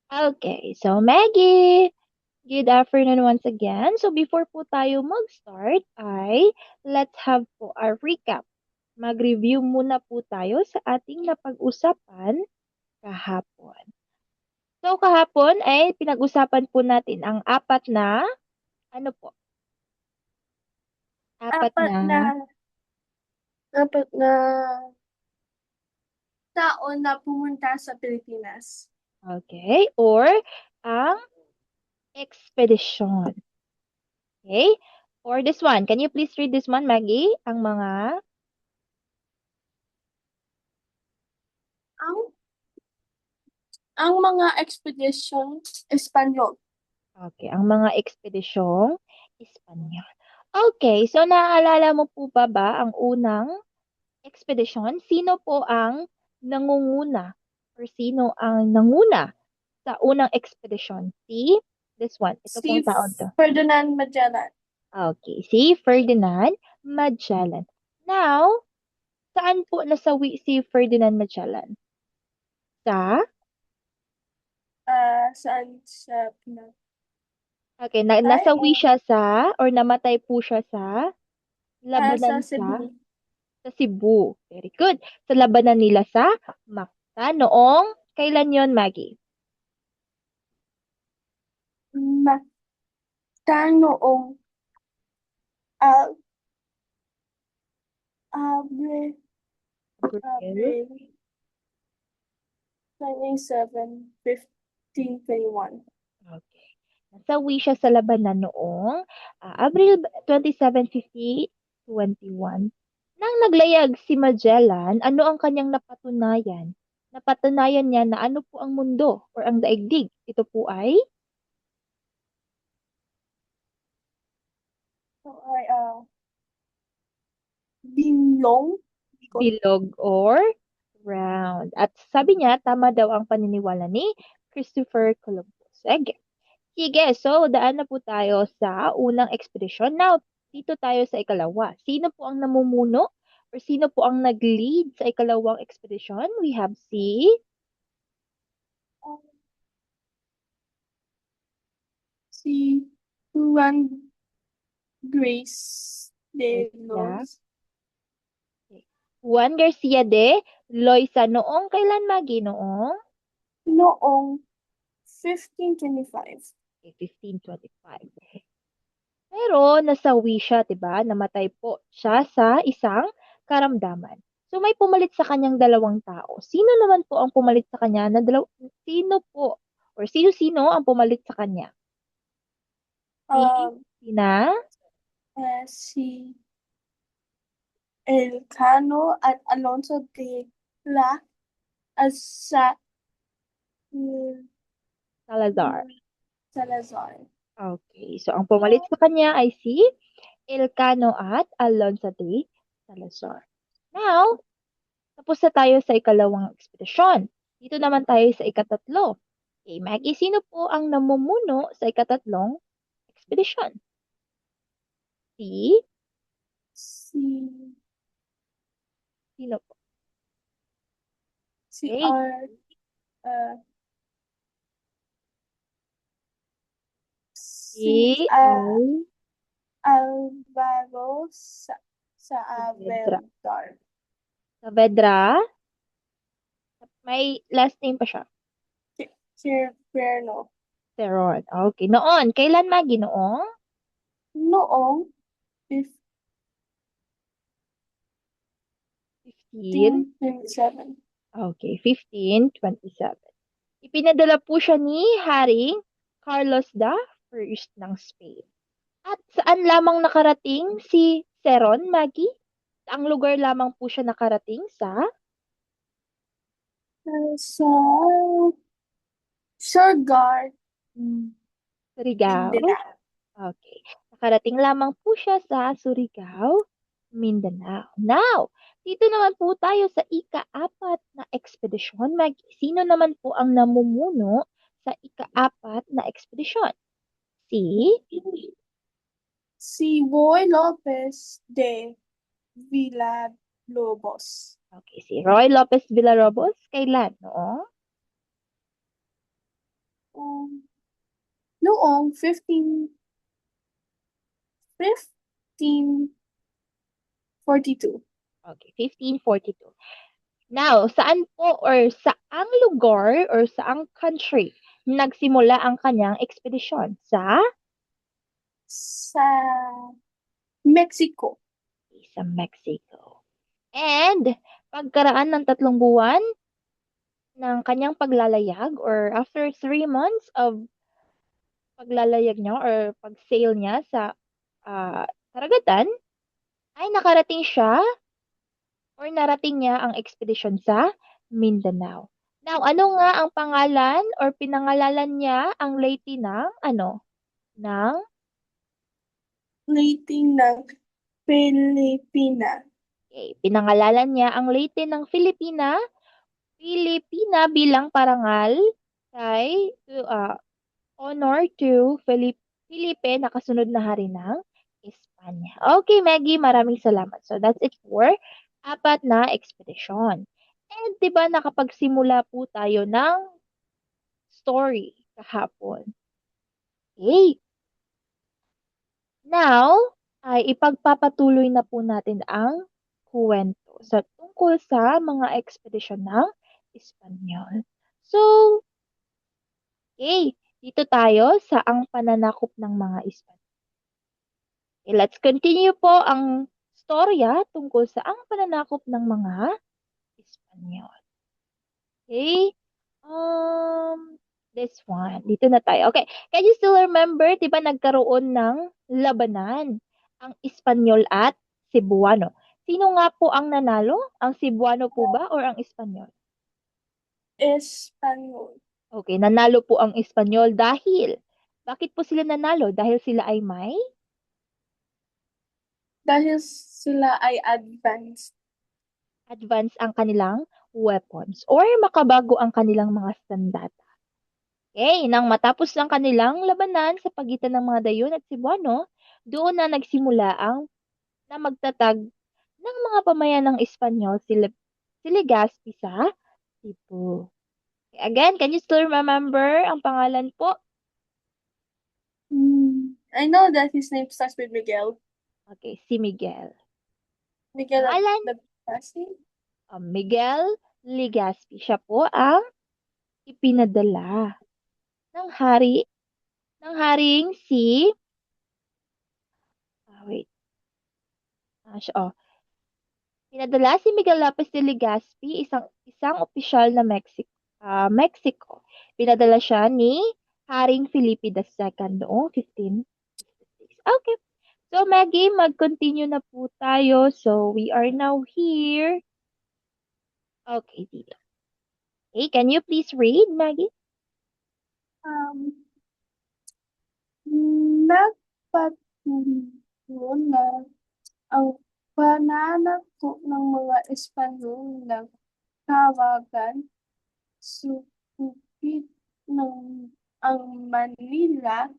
Okay, so Maggie, good afternoon once again. So before po tayo mag-start ay let's have po a recap. Mag-review muna po tayo sa ating napag-usapan kahapon. So kahapon ay pinag-usapan po natin ang ano po? Apat Apat na, na apat na tao na pumunta sa Pilipinas. okay, or ang expedition. Okay? Or this one, can you please read this one, Maggie? Ang mga Ang ang mga expedition Espanyol. Okay, ang mga ekspedisyong Espanyol. Okay, so naaalala mo po ba ang unang ekspedisyon? Sino po ang nangunguna or sino ang nanguna sa unang ekspedisyon? This one, ito pong Si taon to. Ferdinand Magellan. Okay, si Ferdinand Magellan. Now, saan po nasawi si Ferdinand Magellan? Sa, Saan sa Pinas? okay, Ay, nasawi siya sa or namatay po siya sa sa labanan Cebu. sa Cebu. Very good. Sa labanan nila sa Macta noong kailan yon, Maggie? Magkanoong Al Abre April. Abril 27, 1521. Okay. Nasawi siya sa labanan noong Abril 27, 1521. Nang naglayag si Magellan, ano ang kanyang napatunayan? Napatunayan niya na ano po ang mundo or ang daigdig. Ito po ay So ay Binlong. Bicol. bilog or round. At sabi niya, tama daw ang paniniwala ni Christopher Columbus. Sige, so daan na po tayo sa unang ekspedisyon. Now, dito tayo sa ikalawa. Sino po ang namumuno or sino po ang nag-lead sa ikalawang ekspedisyon? We have Ah, si Juan Grace de Yeah. Los. Juan Garcia de Loisa. Noong kailan, Maggie? Noong Noong 1525. 1525. Pero nasawi siya, 'di ba? Namatay po siya sa isang karamdaman. So may pumalit sa kanyang dalawang tao. Sino naman po ang pumalit sa kanya na sino po or sino-sino ang pumalit sa kanya? Si Um, Sina si Elcano at Alonso de la Asa, Salazar. Salazar. Okay, so ang pumalit sa kanya ay si Elcano at Alonso de Salazar. Now, tapos na tayo sa ikalawang ekspedisyon. Dito naman tayo sa ikatatlo. Okay, Maggie, sino po ang namumuno sa ikatatlong ekspedisyon? Si? Si, Sino po? si Okay, R. Uh, si si Alvaro Saavedra. Saavedra. Saavedra? May last name pa siya. Silverno. Teron. Okay, noon. Kailan, Maggie? Noong Noong 15? 1527. Okay, 1527. Ipinadala po siya ni Haring Carlos the First ng Spain. At saan lamang nakarating si Ceron, Maggie? Ang lugar lamang po siya nakarating sa Sa Surigao, Surigao. Mindanao. Okay. Nakarating lamang po siya sa Surigao, Mindanao. Now, dito naman po tayo sa ika-apat na ekspedisyon. Sino naman po ang namumuno sa ika-apat na ekspedisyon? Si? Si Roy Lopez de Villalobos. Okay, si Roy Lopez Villarobos. Kailan? No? noong 1542. Okay, 1542. Now, saan po or saang lugar or saang country nagsimula ang kanyang ekspedisyon? Sa Mexico. Sa Mexico. And pagkaraan ng 3 buwan ng kanyang paglalayag or after 3 months of paglalayag niya or pag-sail niya sa karagatan, ay nakarating siya or narating niya ang ekspedisyon sa Mindanao. Now, ano nga ang pangalan or pinangalanan niya ang Leyte ng ano? Ng Rating ng Pilipina. okay, pinangalanan niya ang Leyte ng Pilipina bilang parangal kay honor to Felipe na kasunod na hari ng Espanya. Okay, Maggie, maraming salamat. So that's it for 4 na ekspedisyon. And 'di ba nakapagsimula po tayo ng story kahapon. Okay. Now, ay ipagpapatuloy na po natin ang kwento sa tungkol sa mga ekspedisyon ng Espanyol. So, okay, dito tayo sa ang pananakop ng mga Espanyol. Okay, let's continue po ang storya tungkol sa ang pananakop ng mga Espanyol. Okay? This one. Dito na tayo. Okay. Can you still remember, di ba nagkaroon ng labanan ang Espanyol at Cebuano? Sino nga po ang nanalo? Ang Cebuano po ba or ang Espanyol? Espanyol. Okay, nanalo po ang Espanyol dahil. Bakit po sila nanalo? Dahil sila ay may Dahil sila ay advanced. advance ang kanilang weapons or makabago ang kanilang mga sandata. Okay, nang matapos ang kanilang labanan sa pagitan ng mga Dayon at Cebuano, doon na nagsimula na magtatag ng mga pamayan ng Espanyol si Legazpi sa Cebu. Okay, again, can you still remember ang pangalan po? I know that his name starts with Miguel. Okay, si Miguel. Miguel Pangalan? Legazpi. Miguel Legazpi. Siya po ang ipinadala ng haring si wait. Pinadala si Miguel Lopez de Legazpi, isang opisyal na Mexico. Pinadala siya ni Haring Felipe II noong 1566. Okay. So, Maggie, mag-continue na po tayo. So, we are now here. Okay, dito. Okay, can you please read, Maggie? Nagpatuloy na ang pananakop ng mga Espanyol ng Kawagan, sukupit ng ang Manila,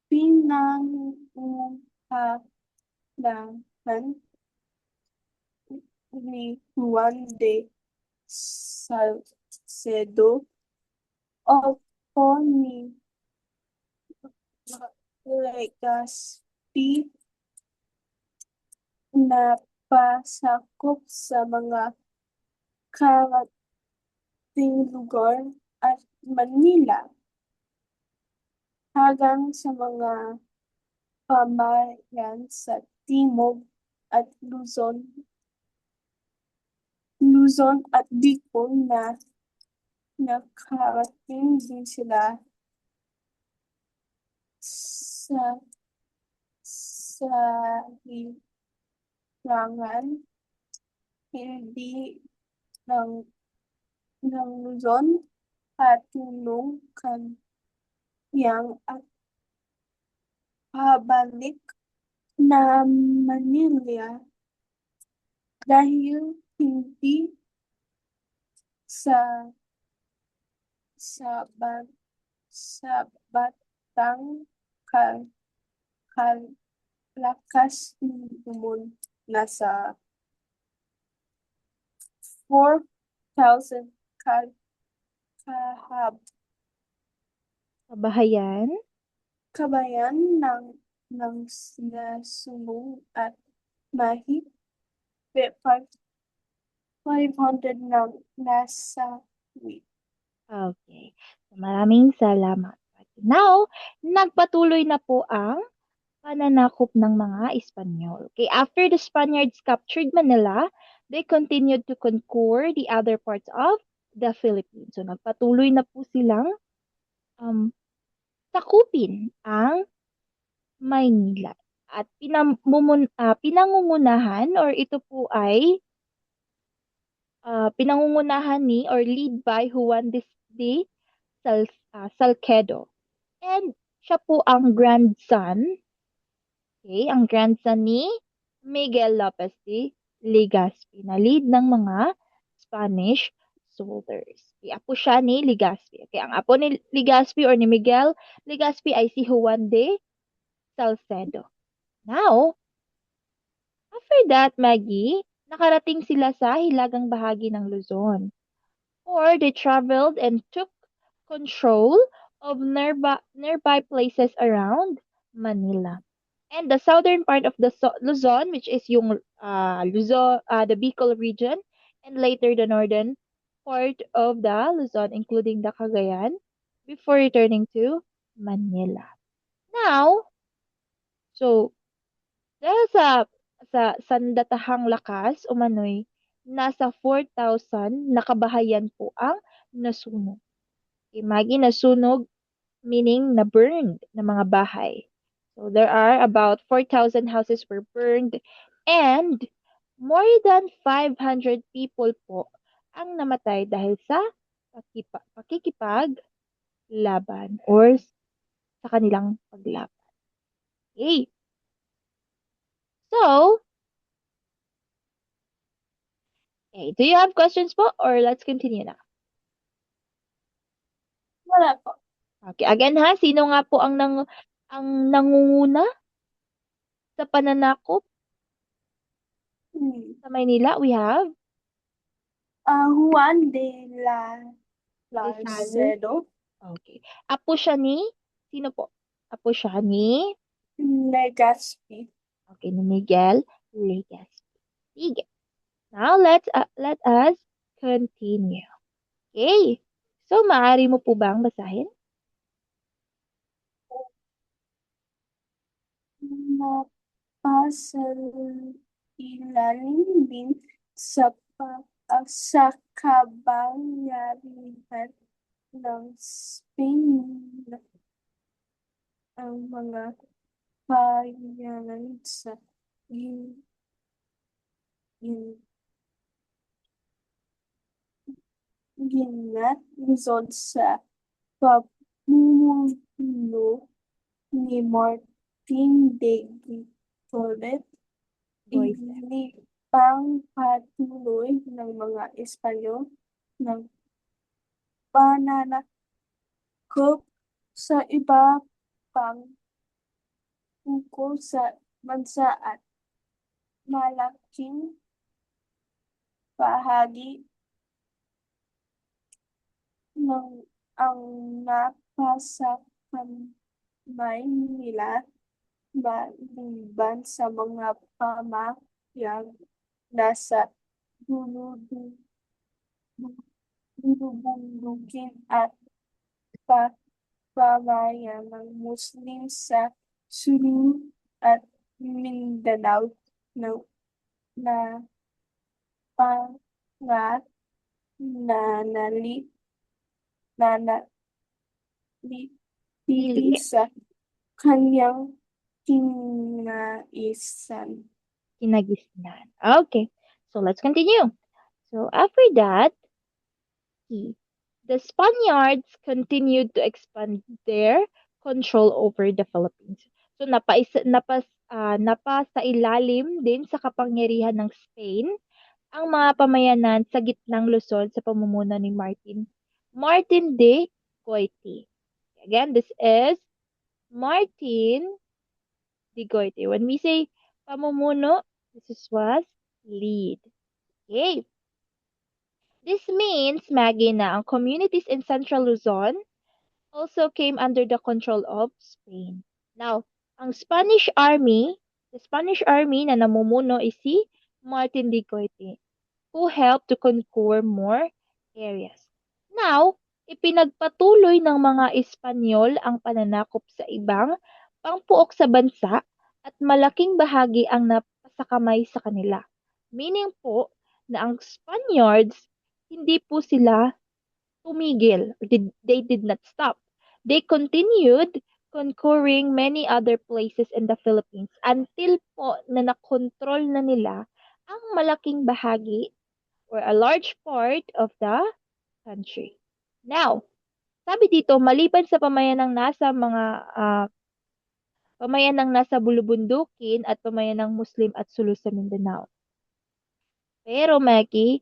pinangunahan ni Juan de Salcedo o ni Legazpi na pasakop sa mga karating lugar at Manila hanggang sa mga pamayan sa Timog at Luzon at Bicol na nakarating din sila sa hilangan hindi ng Luzon patulong kaniyang at pabalik na Manila dahil hindi sa batang kalakas umon nasa 4,000 kahab Kabahayan? kabayan ng Silasumung at mahigit 500 ng nasawi. Okay. So, maraming salamat. Now, nagpatuloy na po ang pananakop ng mga Espanyol. Okay, after the Spaniards captured Manila, they continued to conquer the other parts of the Philippines. So, nagpatuloy na po silang um, sakupin ang Maynila. At pinangungunahan or ito po ay pinangungunahan ni or lead by Juan de Salcedo. And siya po ang grandson, okay, ang grandson ni Miguel Lopez de Legazpi na lead ng mga Spanish soldiers. Okay, apo siya ni Legazpi. Okay, ang apo ni Legazpi or ni Miguel Legazpi ay si Juan de Salcedo. Now, after that, Maggie, nakarating sila sa hilagang bahagi ng Luzon. Or they traveled and took control of nearby places around Manila. And the southern part of the Luzon, which is yung Luzon, the Bicol region, and later the northern part of the Luzon, including the Cagayan, before returning to Manila. Now, so dahil sa sandatahang lakas, umano'y nasa 4,000 na kabahayan po ang nasunog. Imagine nasunog, meaning na-burned na mga bahay. So there are about 4,000 houses were burned and more than 500 people po ang namatay dahil sa pakikipaglaban or sa kanilang paglaban. Okay. So, okay, do you have questions po or let's continue na? Wala po. Okay, again ha, sino nga po ang nangunguna sa pananakop Hmm. sa Maynila? We have Juan de la Rizal. Larcedo, Okay. Apo siya ni? Sino po? Apo siya ni? Legazpi. Okay, ni Miguel Legazpi. Sige. Now, let us continue. Okay. So, maaari mo po bang basahin? Napasailalim din sa kapangyarihan ng Spain ang mga bayanan sa gin, gin, Ginat Luzon sa pamumuno ni Martin de Torres. Boys. Inilipang patuloy ng mga Espanyol ng pananakop sa iba pang tungkol sa bansa at malaking bahagi ng ang napasakamay nila maliban sa mga pamayag nasa dulubundukin at pagbabayan ng Muslim sa Sulu at Mindanao na na pangat na nali na nalitili Dili. sa kanyang kinaisan. Kinagisnan. Okay. So, let's continue. So, after that, the Spaniards continued to expand their control over the Philippines. So, napasa ilalim din sa kapangyarihan ng Spain ang mga pamayanan sa gitnang Luzon sa pamumuno ni Martin de Goiti. Again, this is Martin de Goiti. When we say pamumuno, was lead. Okay. This means, Maggie, na ang communities in Central Luzon also came under the control of Spain. Now, the Spanish army na namumuno is si Martin de Goiti, who helped to conquer more areas. Now, ipinagpatuloy ng mga Espanyol ang pananakop sa ibang pangpuok sa bansa at malaking bahagi ang napasakamay sa kanila. Meaning po na ang Spaniards, hindi po sila tumigil. They did not stop. They continued conquering many other places in the Philippines until po na nakontrol na nila ang malaking bahagi or a large part of the country. Now, sabi dito, maliban sa pamayanang nasa bulubundukin at pamayanang Muslim at Sulu sa Mindanao. Pero Maggie,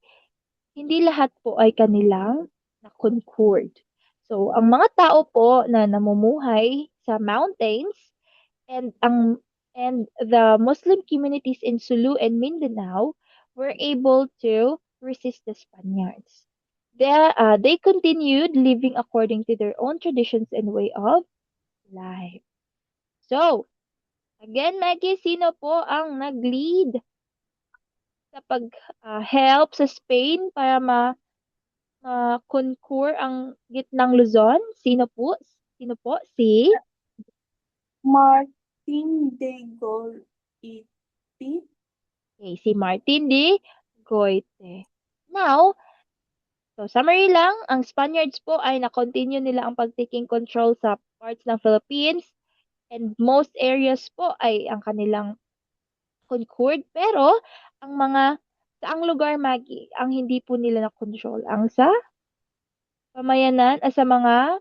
hindi lahat po ay kanilang na-conquered. So, ang mga tao po na namumuhay sa mountains and ang and the Muslim communities in Sulu and Mindanao were able to resist the Spaniards. They continued living according to their own traditions and way of life. So, again, Maggie, sino po ang nag-lead sa pag-help sa Spain para ma-conquer ang gitnang Luzon? Sino po? Sino po? Si? Martin de Goiti. Okay, si Martin de Goite. Now, so summary lang, ang Spaniards po ay na-continue nila ang pag-taking control sa parts ng Philippines and most areas po ay ang kanilang conquered. Pero, saang lugar, Maggie, ang hindi po nila na-control? Ang sa sa mga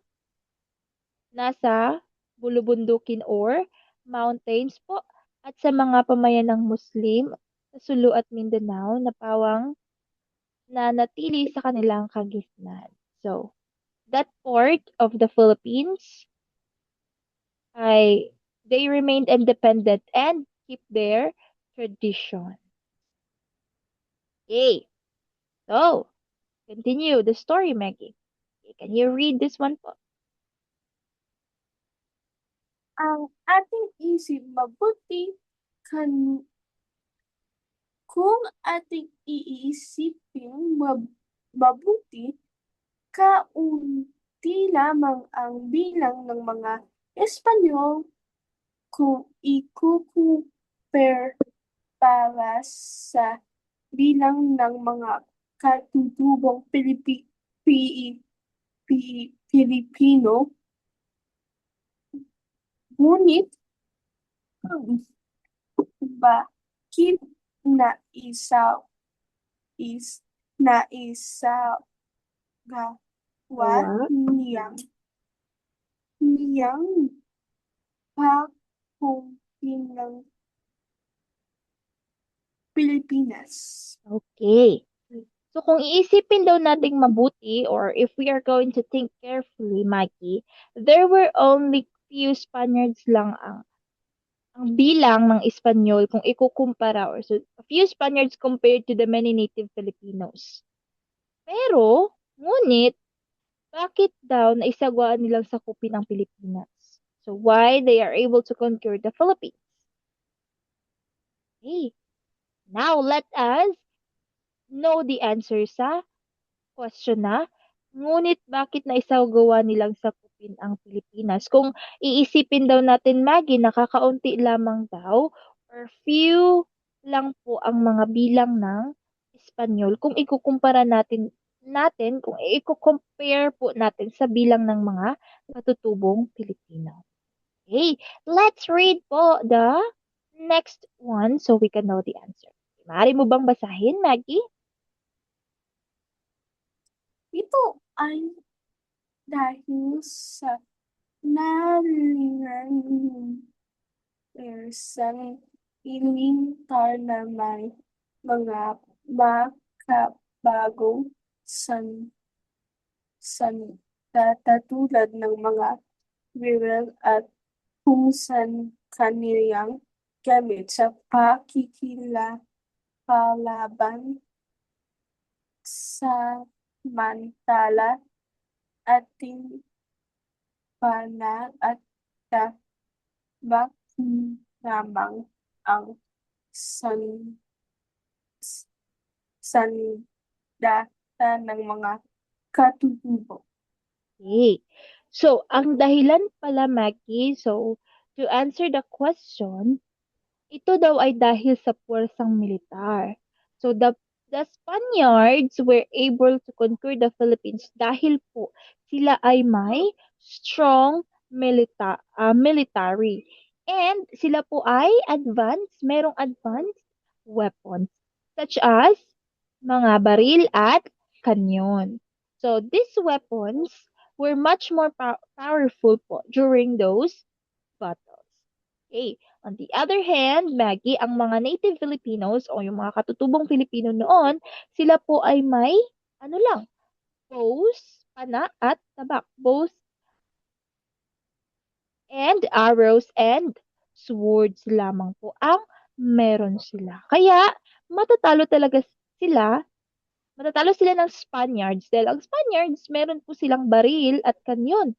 nasa bulubundukin or mountains po at sa mga pamayanang Muslim sa Sulu at Mindanao na pawang natili sa kanilang kagitnaan. So, that part of the Philippines ay they remained independent and keep their tradition. Okay. So, continue the story, Maggie. Okay, can you read this one po? Ang ating isip mabuti kung ating iisipin mabuti, kaunti lamang ang bilang ng mga Espanyol kung ikukumpir para sa bilang ng mga katutubong Pilipino. Ngunit bakit naisagawa Gawa? niyang pagkumpin ng Pilipinas? Okay. So kung iisipin daw nating mabuti or if we are going to think carefully, Mikey, there were only few Spaniards lang ang bilang ng Espanyol kung ikukumpara or so a few Spaniards compared to the many native Filipinos. Pero, ngunit, bakit daw naisagwaan nilang sakupin ang Pilipinas? So why they are able to conquer the Philippines? Okay. Now let us know the answer sa question na, ngunit bakit naisagawa nilang sakupin ang Pilipinas? Kung iisipin daw natin, Maggie, nakakaunti lamang daw or few lang po ang mga bilang ng Espanyol kung kung i-compare po natin sa bilang ng mga katutubong Pilipino. Okay, let's read po the next one so we can know the answer. Maaari mo bang basahin, Maggie? Ito ay dahil sa nalingan persang ilintar na may mga makabagong katulad ng mga viral at kung saan kaniyang gamit sa pakikipaglaban. Samantala, ating pana at tabak lamang ang san sandata ng mga katutubo. Okay. So, ang dahilan pala, Maggie, so, to answer the question, ito daw ay dahil sa puwersang militar. So the Spaniards were able to conquer the Philippines dahil po sila ay may strong military. And sila po ay merong advanced weapons such as mga baril at kanyon. So these weapons were much more powerful po during those battles. Okay. On the other hand, Maggie, ang mga native Filipinos o yung mga katutubong Filipino noon, sila po ay may, ano lang, bows, pana at tabak. Bows and arrows and swords lamang po ang meron sila. Kaya, matatalo talaga sila, matatalo sila ng Spaniards dahil ang Spaniards, meron po silang baril at kanyon.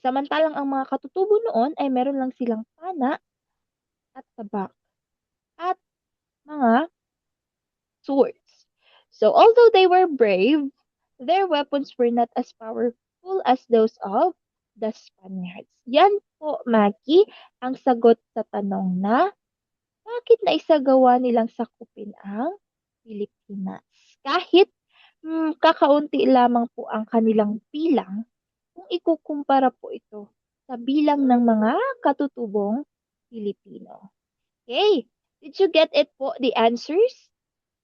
Samantalang ang mga katutubo noon ay meron lang silang pana at tabak at mga swords. So although they were brave, their weapons were not as powerful as those of the Spaniards. Yan po, Maggie, ang sagot sa tanong na bakit naisagawa nilang sakupin ang Pilipinas. Kahit kakaunti lamang po ang kanilang bilang kung ikukumpara po ito sa bilang ng mga katutubong Pilipino. Okay, did you get it po, the answers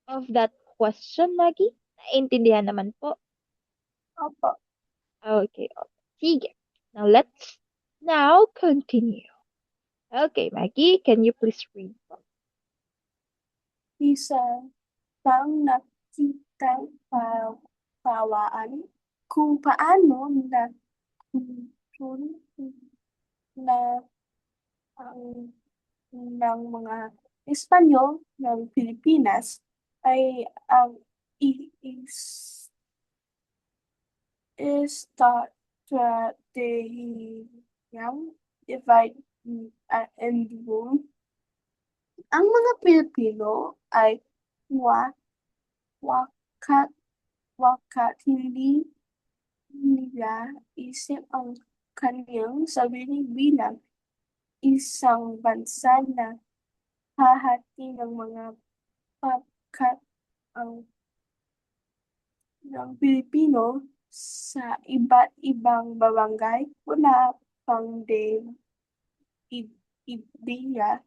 of that question, Maggie? Naintindihan naman po. Opo. Okay, okay. Sige. Now continue. Okay, Maggie, can you please read po? Isa pang nakitang pawaan kung paano nagtutun na ang ng mga Espanyol ng Pilipinas ay ang estratehiyang divide and rule. Ang mga Pilipino ay wa wakat wakat hindi nila isip ang kaniyang sarili bilang isang bansa na hahati ng mga pagkat ang ng Pilipino sa iba't ibang barangay. Wala pang din ideya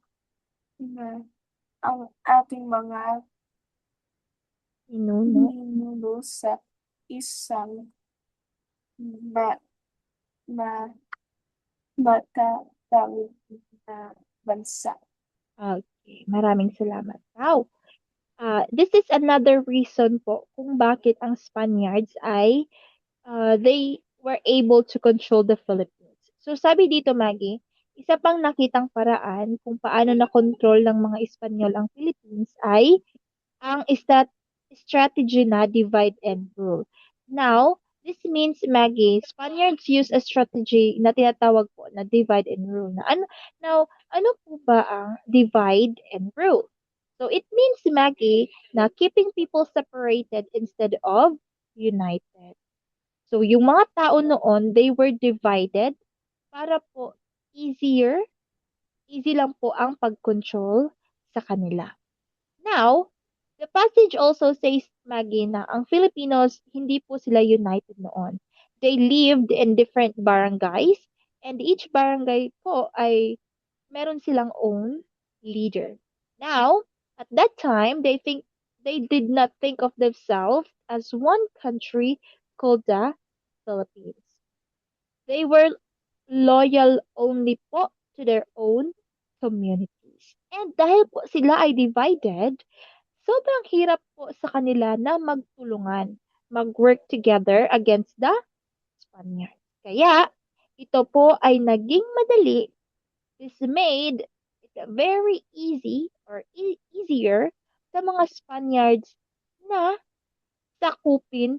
na ang ating mga Inuno. ninuno sa isang ma ma matatang na bansa. Okay, maraming salamat. Wow. This is another reason po kung bakit ang Spaniards ay they were able to control the Philippines. So sabi dito, Maggie, isa pang nakitang paraan kung paano na-control ng mga Espanyol ang Philippines ay ang strategy na divide and rule. Now, this means, Maggie, Spaniards use a strategy na tinatawag po na divide and rule. Ano po ba ang divide and rule? So, it means, Maggie, na keeping people separated instead of united. So, yung mga tao noon, they were divided para po easy lang po ang pag-control sa kanila. Now, the passage also says, Maggie, na ang Filipinos, hindi po sila united noon. They lived in different barangays, and each barangay po ay meron silang own leader. Now, at that time, they did not think of themselves as one country called the Philippines. They were loyal only po to their own communities. And dahil po sila ay divided, sobrang hirap po sa kanila na magtulungan, mag-work together against the Spaniards. Kaya, ito po ay naging madali. This made it very easy or easier sa mga Spaniards na sakupin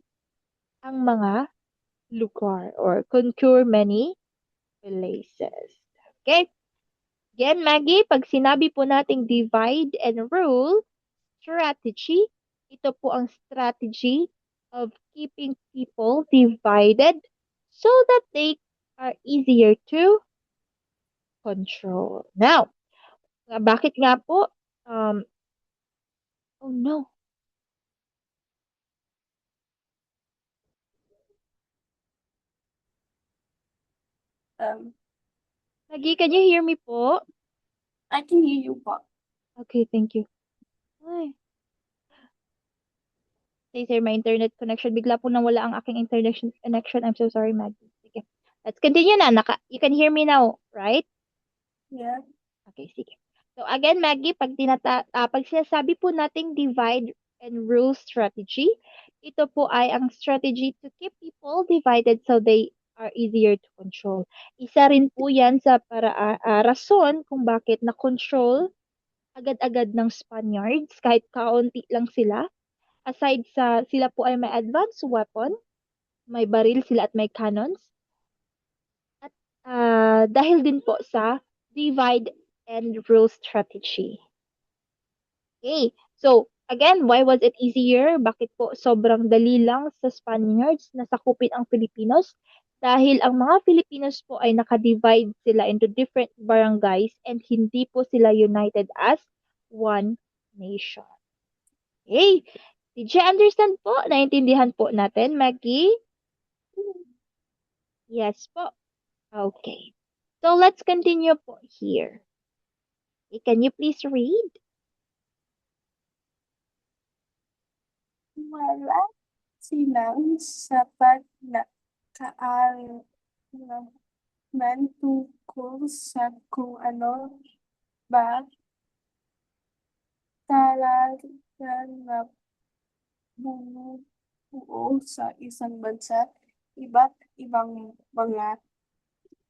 ang mga lugar or conquer many places. Okay? Again, Maggie, pag sinabi po nating divide and rule strategy, ito po ang strategy of keeping people divided so that they are easier to control. Now, bakit nga po? Um, oh no. Um, Maggie, can you hear me po? I can hear you po. Okay, thank you. Ay, sir, my internet connection. Bigla po nawala ang aking internet connection. I'm so sorry, Maggie. Sige. Let's continue na. You can hear me now, right? Yeah. Okay, sige. So again, Maggie, pag sinasabi po nating divide and rule strategy, ito po ay ang strategy to keep people divided so they are easier to control. Isa rin po yan sa rason kung bakit na-control agad-agad ng Spaniards kahit kaunti lang sila. Aside sa sila po ay may advanced weapon, may baril sila at may cannons. At dahil din po sa divide and rule strategy. Okay. So, again, why was it easier? Bakit po sobrang dali lang sa Spaniards na sakupin ang Filipinos? Dahil ang mga Filipinos po ay nakadivide sila into different barangays and hindi po sila united as one nation. Okay. Did you understand po? Naintindihan po natin, Maggie? Yes po. Okay. So, let's continue po here. Okay, can you please read? Wala silang sapat na kaalaman tungkol sa kung ano ba talaga bumubuo sa isang bansa. Iba't ibang mga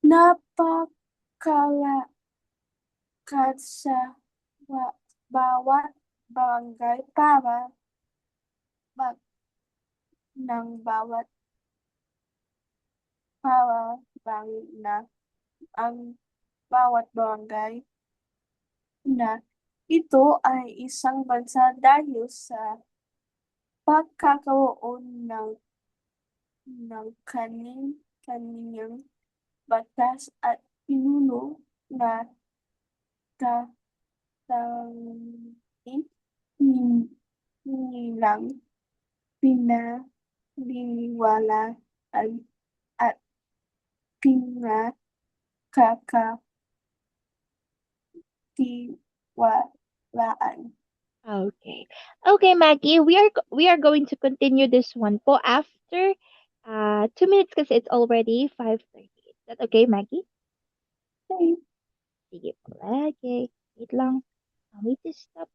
napakalakad sa bawat barangay para mag ng bawat bang na ang bawat barangay na ito ay isang bansa dahil sa pagkakaroon ng kanyang batas at pinuno na tatanging nilang pinaniniwalaan at pinakakatiwalaan. Okay. Okay, Maggie, we are going to continue this one po after 2 minutes kasi it's already 5:30. Is that okay, Maggie? Okay. Sige po lagi. Wait lang. I need to stop